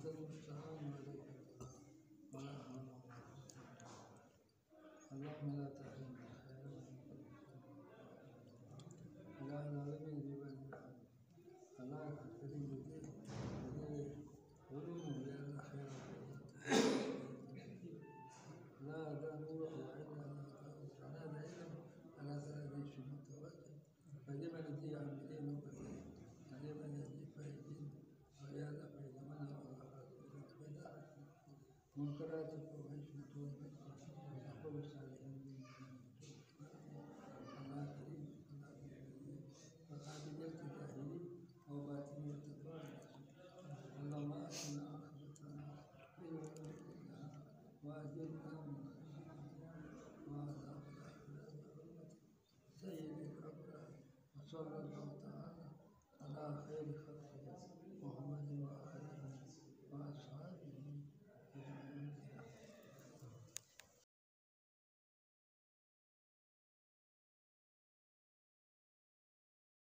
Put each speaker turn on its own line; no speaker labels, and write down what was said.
المستعان وعليك البلاغ ولا حول ولا قوة إلا بالله. اللهم لا تحرمنا الخير ولا ظالمين ببني الله الكريم بدين علوم لأن خير لا نور ولا علم ولا تأذي في المتوكل فلمن الذي عملين وبدين فلمن الذي فايدين ويا لقيت من منكرات الفواحش والمنكر وتقول الصالحين الله كريم الله كريم وقابل الجاهلين وباطن التفاعل اللهم أحسن عاقبتنا في أمورنا وأجرنا من وعذاب الآخرة سيد الأبرار وصلى الله تعالى على خير خلق